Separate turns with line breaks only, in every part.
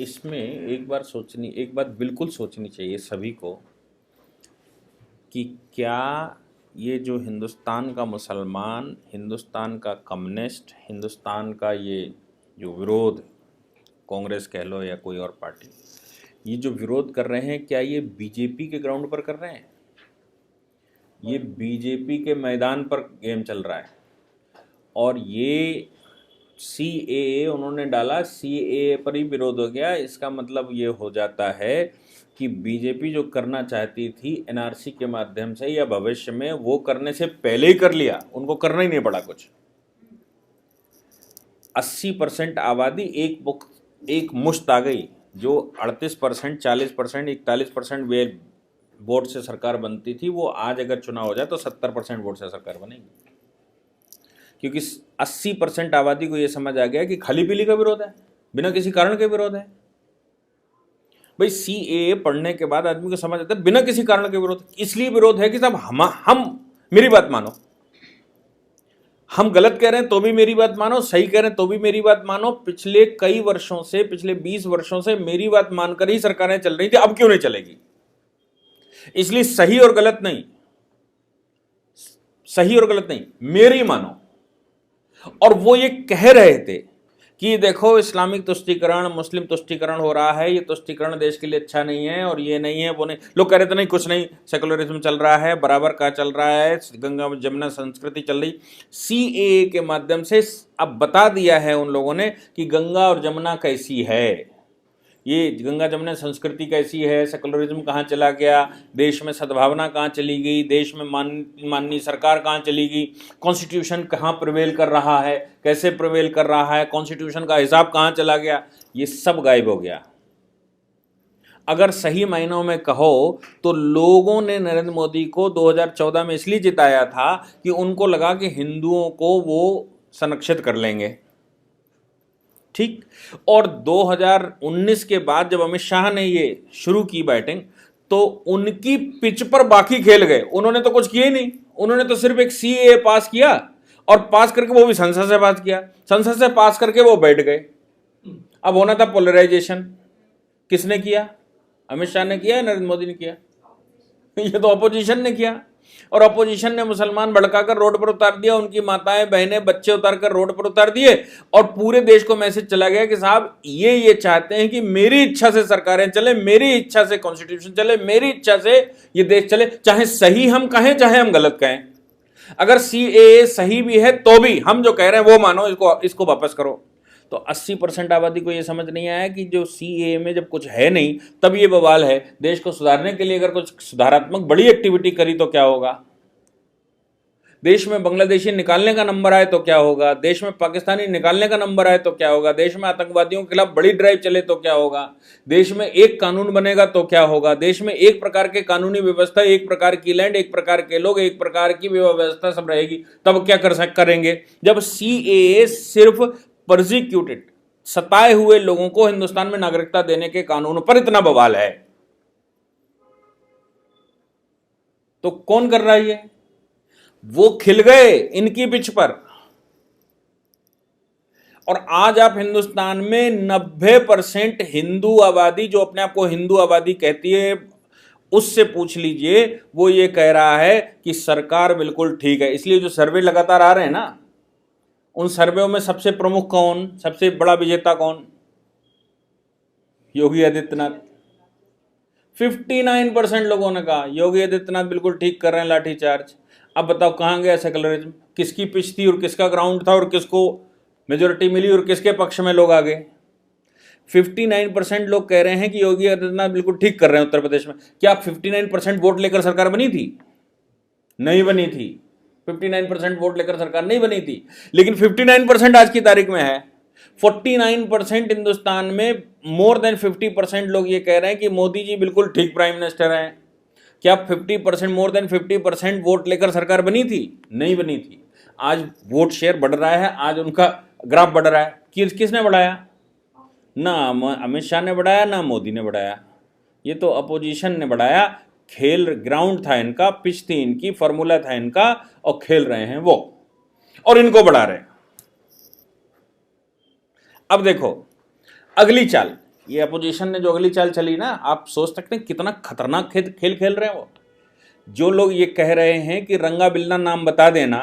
इसमें एक बात बिल्कुल सोचनी चाहिए सभी को कि क्या ये जो हिंदुस्तान का मुसलमान, हिंदुस्तान का कम्युनिस्ट, हिंदुस्तान का ये जो विरोध, कांग्रेस कह लो या कोई और पार्टी, ये जो विरोध कर रहे हैं, क्या ये बीजेपी के ग्राउंड पर कर रहे हैं? ये बीजेपी के मैदान पर गेम चल रहा है। और ये CAA उन्होंने डाला, CAA पर ही विरोध हो गया। इसका मतलब ये हो जाता है कि बीजेपी जो करना चाहती थी NRC के माध्यम से या भविष्य में, वो करने से पहले ही कर लिया, उनको करना ही नहीं पड़ा कुछ। 80% आबादी एक मुश्त आ गई। जो 38%, 40%, 41% वोट से सरकार बनती थी, वो आज अगर चुनाव हो जाए तो 70% वोट से सरकार बनेगी, क्योंकि 80% आबादी को ये समझ आ गया कि खाली पीली का विरोध है, बिना किसी कारण के विरोध है। भाई CAA पढ़ने के बाद आदमी को समझ आता है बिना किसी कारण के विरोध, इसलिए विरोध है कि साहब हम मेरी बात मानो, हम गलत कह रहे हैं तो भी मेरी बात मानो, सही कह रहे हैं तो भी मेरी बात मानो। पिछले कई वर्षों से, पिछले 20 वर्षों से मेरी बात मानकर ही सरकारें चल रही थी, अब क्यों नहीं चलेगी? इसलिए सही और गलत नहीं, मेरी मानो। और वो ये कह रहे थे कि देखो इस्लामिक तुष्टीकरण, मुस्लिम तुष्टीकरण हो रहा है, ये तुष्टीकरण देश के लिए अच्छा नहीं है, और ये नहीं है, वो नहीं। लोग कह रहे थे नहीं, कुछ नहीं, सेकुलरिज्म चल रहा है, बराबर का चल रहा है, गंगा जमुना संस्कृति चल रही। CAA के माध्यम से अब बता दिया है उन लोगों ने कि गंगा और जमुना कैसी है, ये गंगा जमुना संस्कृति कैसी है, सेकुलरिज्म कहाँ चला गया, देश में सद्भावना कहाँ चली गई, देश में माननीय सरकार कहाँ चली गई, कॉन्स्टिट्यूशन कहाँ प्रिवेल कर रहा है, कैसे प्रिवेल कर रहा है, कॉन्स्टिट्यूशन का हिसाब कहाँ चला गया, ये सब गायब हो गया। अगर सही मायनों में कहो तो लोगों ने नरेंद्र मोदी को 2014 में इसलिए जिताया था कि उनको लगा कि हिंदुओं को वो संरक्षित कर लेंगे, ठीक। और 2019 के बाद जब अमित शाह ने ये शुरू की बैटिंग, तो उनकी पिच पर बाकी खेल गए। उन्होंने तो कुछ किया ही नहीं, उन्होंने तो सिर्फ एक CAA पास किया, और पास करके वो भी संसद से पास किया, संसद से पास करके वो बैठ गए। अब होना था पोलराइजेशन, किसने किया? अमित शाह ने किया, नरेंद्र मोदी ने किया? ये तो अपोजिशन ने किया। और अपोजिशन ने मुसलमान भड़काकर रोड पर उतार दिया, उनकी माताएं, बहनें, बच्चे उतारकर रोड पर उतार दिए, और पूरे देश को मैसेज चला गया कि साहब ये चाहते हैं कि मेरी इच्छा से सरकारें चले, मेरी इच्छा से कॉन्स्टिट्यूशन चले, मेरी इच्छा से ये देश चले, चाहे सही हम कहें चाहे हम गलत कहें। अगर CAA सही भी है तो भी हम जो कह रहे हैं वो मानो, इसको वापस करो। तो 80% आबादी को ये समझ नहीं आया कि जो CAA में जब कुछ है नहीं तब ये बवाल है। देश को सुधारने के लिए अगर कुछ सुधारात्मक बड़ी एक्टिविटी करी तो क्या होगा? देश में बांग्लादेशी निकालने का नंबर आए तो क्या होगा? देश में पाकिस्तानी निकालने का नंबर आए तो क्या होगा? देश में आतंकवादियों के खिलाफ बड़ी ड्राइव चले तो क्या होगा? देश में एक कानून बनेगा तो क्या होगा? देश में एक प्रकार के कानूनी व्यवस्था, एक प्रकार की लैंड, एक प्रकार के लोग, एक प्रकार की व्यवस्था सब रहेगी, तब क्या करेंगे? जब CAA सिर्फ परसिक्यूटेड, सताए हुए लोगों को हिंदुस्तान में नागरिकता देने के कानून पर इतना बवाल है, तो कौन कर रहा है ये? वो खिल गए इनकी पिच पर। और आज आप हिंदुस्तान में 90% हिंदू आबादी, जो अपने आप को हिंदू आबादी कहती है, उससे पूछ लीजिए, वो ये कह रहा है कि सरकार बिल्कुल ठीक है। इसलिए जो सर्वे लगातार आ रहे हैं ना, उन सर्वे में सबसे प्रमुख कौन, सबसे बड़ा विजेता कौन? योगी आदित्यनाथ। 59% लोगों ने कहा योगी आदित्यनाथ बिल्कुल ठीक कर रहे हैं लाठीचार्ज। अब बताओ कहां गया सेकुलरिज्म? किसकी पिच थी और किसका ग्राउंड था, और किसको मेजोरिटी मिली और किसके पक्ष में लोग आ गए? 59% लोग कह रहे हैं कि योगी आदित्यनाथ बिल्कुल ठीक कर रहे हैं उत्तर प्रदेश में। क्या 59% वोट लेकर सरकार बनी थी? नहीं बनी थी। 59% वोट लेकर सरकार नहीं बनी थी, लेकिन 59% आज की तारीख में है। 49% हिंदुस्तान में, मोर देन 50% लोग ये कह रहे हैं कि मोदी जी बिल्कुल ठीक प्राइम मिनिस्टर हैं। क्या 50%, मोर देन 50% वोट लेकर सरकार बनी थी? नहीं बनी थी। आज वोट शेयर बढ़ रहा है, आज उनका ग्राफ बढ़ रहा है। किसने बढ़ाया? ना अमित शाह ने बढ़ाया, ना मोदी ने बढ़ाया, ये तो अपोजिशन ने बढ़ाया। खेल ग्राउंड था इनका, पिच थी इनकी, फॉर्मूला था इनका, और खेल रहे हैं वो, और इनको बढ़ा रहे हैं। अब देखो अगली चाल, ये अपोजिशन ने जो अगली चाल चली ना, आप सोच सकते हैं कितना खतरनाक खेल खेल रहे हैं वो। जो लोग ये कह रहे हैं कि रंगा बिल्ला नाम बता देना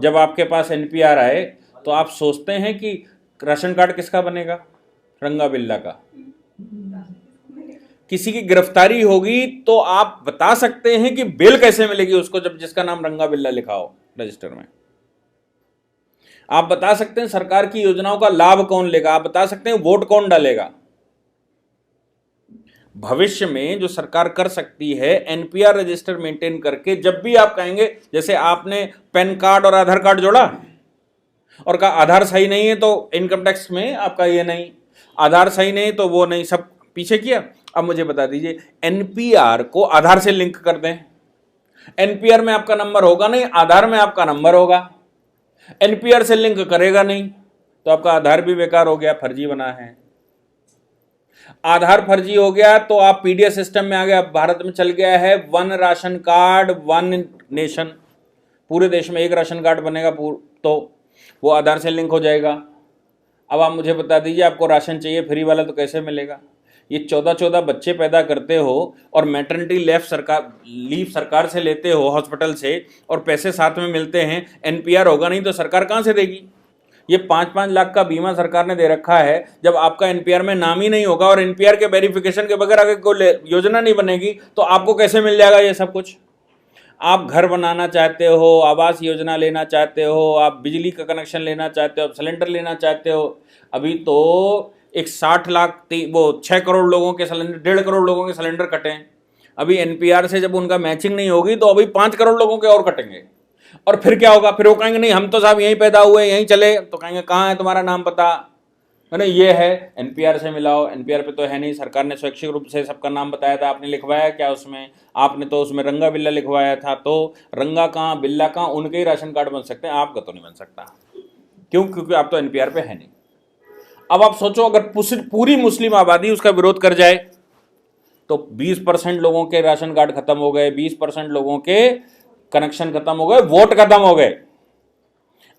जब आपके पास एनपीआर आए, तो आप सोचते हैं कि राशन कार्ड किसका बनेगा? रंगा बिल्ला का। किसी की गिरफ्तारी होगी तो आप बता सकते हैं कि बेल कैसे मिलेगी उसको, जब जिसका नाम रंगा बिल्ला लिखा हो रजिस्टर में। आप बता सकते हैं सरकार की योजनाओं का लाभ कौन लेगा, आप बता सकते हैं वोट कौन डालेगा। भविष्य में जो सरकार कर सकती है, एनपीआर रजिस्टर मेंटेन करके, जब भी आप कहेंगे, जैसे आपने पैन कार्ड और आधार कार्ड जोड़ा और कहा आधार सही नहीं है तो इनकम टैक्स में आपका ये नहीं, आधार सही नहीं तो वो नहीं, सब पीछे किया। अब मुझे बता दीजिए, एनपीआर को आधार से लिंक कर दें। एनपीआर में आपका नंबर होगा नहीं, आधार में आपका नंबर होगा। एनपीआर से लिंक करेगा नहीं तो आपका आधार भी बेकार हो गया, फर्जी बना है। आधार फर्जी हो गया तो आप पीडीएस सिस्टम में आ गया। भारत में चल गया है one ration card one nation, पूरे देश में एक राशन कार्ड बनेगा तो वो आधार से लिंक हो जाएगा। अब आप मुझे बता दीजिए, आपको राशन चाहिए फ्री वाला तो कैसे मिलेगा? ये 14 बच्चे पैदा करते हो और मैटरनिटी लीव सरकार से लेते हो हॉस्पिटल से, और पैसे साथ में मिलते हैं, एनपीआर होगा नहीं तो सरकार कहाँ से देगी? ये 5-5 लाख का बीमा सरकार ने दे रखा है। जब आपका एनपीआर में नाम ही नहीं होगा और एनपीआर के वेरिफिकेशन के बगैर अगर कोई योजना नहीं बनेगी तो आपको कैसे मिल जाएगा ये सब कुछ? आप घर बनाना चाहते हो, आवास योजना लेना चाहते हो, आप बिजली का कनेक्शन लेना चाहते हो, आप सिलेंडर लेना चाहते हो, अभी तो एक 60 लाख वो 6 करोड़ लोगों के सिलेंडर, 1.5 करोड़ लोगों के सिलेंडर कटे हैं। अभी एनपीआर से जब उनका मैचिंग नहीं होगी तो अभी 5 करोड़ लोगों के और कटेंगे। और फिर क्या होगा? फिर वो कहेंगे नहीं हम तो साहब यहीं पैदा हुए, यहीं चले, तो कहेंगे कहाँ है तुम्हारा नाम पता? नहीं, ये है एनपीआर से मिलाओ, एनपीआर पे तो है नहीं, सरकार ने स्वैच्छिक रूप से सबका नाम बताया था, आपने लिखवाया क्या उसमें? आपने तो उसमें रंगा बिल्ला लिखवाया था, तो रंगा कहाँ बिल्ला कहाँ, उनके ही राशन कार्ड बन सकते हैं, आपका तो नहीं बन सकता। क्यों? क्योंकि आप तो एनपीआर पे है नहीं। अब आप सोचो, अगर पूरी मुस्लिम आबादी उसका विरोध कर जाए तो 20% लोगों के राशन कार्ड खत्म हो गए, 20% लोगों के कनेक्शन खत्म हो गए, वोट खत्म हो गए।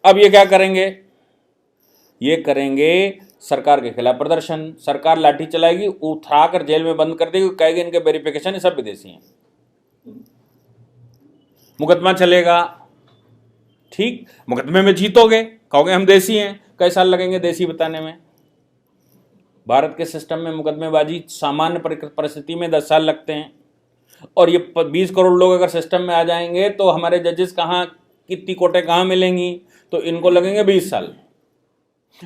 अब ये क्या करेंगे? ये करेंगे सरकार के खिलाफ प्रदर्शन, सरकार लाठी चलाएगी, उठाकर जेल में बंद कर देगी, कहेगी इनके वेरिफिकेशन सब विदेशी हैं, मुकदमा चलेगा। ठीक, मुकदमे में जीतोगे, कहोगे हम देसी हैं, कई साल लगेंगे देसी बताने में। भारत के सिस्टम में मुकदमेबाजी सामान्य परिस्थिति में 10 साल लगते हैं, और ये 20 करोड़ लोग अगर सिस्टम में आ जाएंगे तो हमारे जजेस कहाँ, कितनी कोर्टें कहाँ मिलेंगी? तो इनको लगेंगे 20 साल,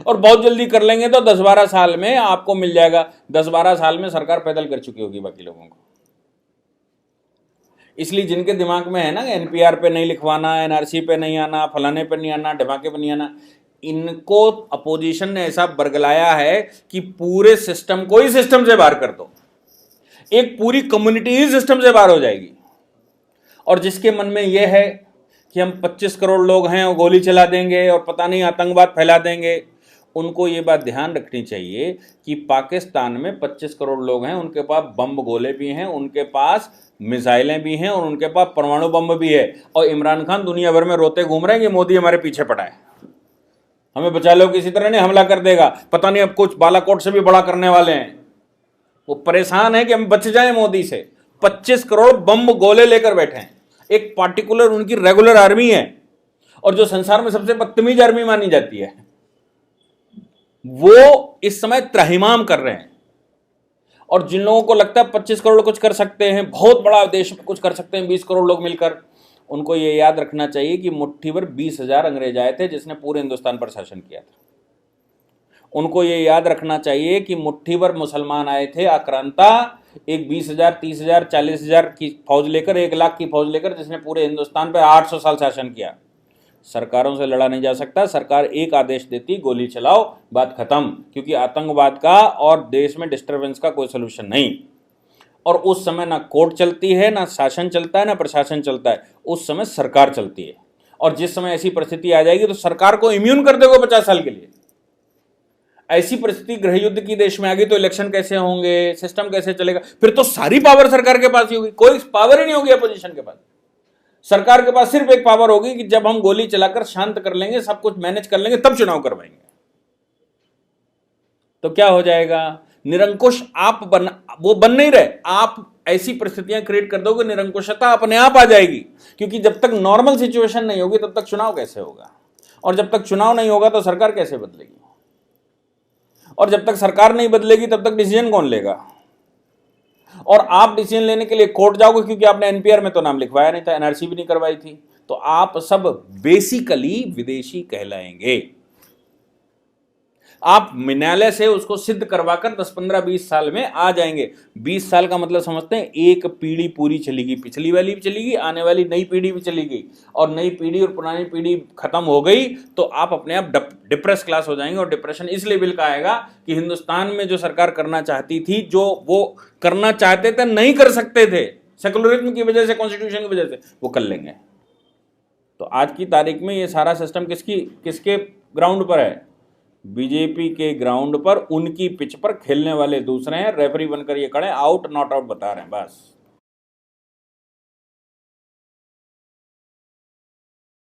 और बहुत जल्दी कर लेंगे तो 10-12 साल में आपको मिल जाएगा। 10-12 साल में सरकार पैदल कर चुकी होगी बाकी लोगों को। इसलिए जिनके दिमाग में है ना एनपीआर पे नहीं लिखवाना, एनआरसी पे नहीं आना, फलाने पे नहीं आना, ढमाके पे नहीं आना, इनको अपोजिशन ने ऐसा बरगलाया है कि पूरे सिस्टम को ही सिस्टम से बाहर कर दो, एक पूरी कम्युनिटी ही सिस्टम से बाहर हो जाएगी। और जिसके मन में यह है कि हम 25 करोड़ लोग हैं और गोली चला देंगे और पता नहीं आतंकवाद फैला देंगे, उनको ये बात ध्यान रखनी चाहिए कि पाकिस्तान में 25 करोड़ लोग हैं, उनके पास बम गोले भी हैं, उनके पास मिसाइलें भी हैं, और उनके पास परमाणु बम भी है। और इमरान खान दुनिया भर में रोते घूम रहे हैं कि मोदी हमारे पीछे पड़ा है, हमें बचा लो, किसी तरह नहीं हमला कर देगा, पता नहीं अब कुछ बालाकोट से भी बड़ा करने वाले हैं। वो परेशान है कि हम बच जाएं मोदी से। 25 करोड़ बम गोले लेकर बैठे हैं, एक पार्टिकुलर उनकी रेगुलर आर्मी है, और जो संसार में सबसे बदतमीज आर्मी मानी जाती है, वो इस समय त्राहिमाम कर रहे हैं। और जिन लोगों को लगता है 25 करोड़ कुछ कर सकते हैं, बहुत बड़ा देश में कुछ कर सकते हैं 20 करोड़ लोग मिलकर, उनको ये याद रखना चाहिए कि मुट्ठी भर 20,000 अंग्रेज आए थे जिसने पूरे हिंदुस्तान पर शासन किया था। उनको ये याद रखना चाहिए कि मुट्ठी भर मुसलमान आए थे आक्रांता, एक 20,000, 30,000, 40,000 की फौज लेकर, 1 लाख की फौज लेकर, जिसने पूरे हिंदुस्तान पर 800 साल शासन किया। सरकारों से लड़ा नहीं जा सकता। सरकार एक आदेश देती, गोली चलाओ, बात खत्म, क्योंकि आतंकवाद का और देश में डिस्टर्बेंस का कोई सोल्यूशन नहीं। और उस समय ना कोर्ट चलती है, ना शासन चलता है, ना प्रशासन चलता है, उस समय सरकार चलती है। और जिस समय ऐसी परिस्थिति आ जाएगी तो सरकार को इम्यून कर देगा 50 साल के लिए। ऐसी परिस्थिति गृह युद्ध की देश में आ गई तो इलेक्शन कैसे होंगे, सिस्टम कैसे चलेगा? फिर तो सारी पावर सरकार के पास ही होगी, कोई पावर ही नहीं होगी अपोजिशन के पास। सरकार के पास सिर्फ एक पावर होगी कि जब हम गोली चलाकर शांत कर लेंगे, सब कुछ मैनेज कर लेंगे, तब चुनाव करवाएंगे। तो क्या हो जाएगा? निरंकुश वो बन नहीं रहे, आप ऐसी परिस्थितियां क्रिएट कर दोगे, निरंकुशता अपने आप आ जाएगी। क्योंकि जब तक नॉर्मल सिचुएशन नहीं होगी तब तक चुनाव कैसे होगा, और जब तक चुनाव नहीं होगा तो सरकार कैसे बदलेगी, और जब तक सरकार नहीं बदलेगी तब तक डिसीजन कौन लेगा। और आप डिसीजन लेने के लिए कोर्ट जाओगे क्योंकि आपने एनपीआर में तो नाम लिखवाया नहीं था, एनआरसी भी नहीं करवाई थी, तो आप सब बेसिकली विदेशी कहलाएंगे। आप न्यायालय से उसको सिद्ध करवाकर 10, 15, 20 साल में आ जाएंगे। 20 साल का मतलब समझते हैं, एक पीढ़ी पूरी चलेगी, पिछली वाली भी चलेगी, आने वाली नई पीढ़ी भी चलेगी, और नई पीढ़ी और पुरानी पीढ़ी खत्म हो गई तो आप अपने आप डिप्रेस क्लास हो जाएंगे। और डिप्रेशन इस लेवल का आएगा कि हिंदुस्तान में जो सरकार करना चाहती थी, जो वो करना चाहते थे नहीं कर सकते थे, सेकुलरिज्म की वजह से, कॉन्स्टिट्यूशन की वजह से, वो कर लेंगे। तो आज की तारीख में ये सारा सिस्टम किसके ग्राउंड पर है? बीजेपी के ग्राउंड पर, उनकी पिच पर खेलने वाले दूसरे हैं, रेफरी बनकर ये खड़े आउट नॉट आउट बता रहे हैं बस।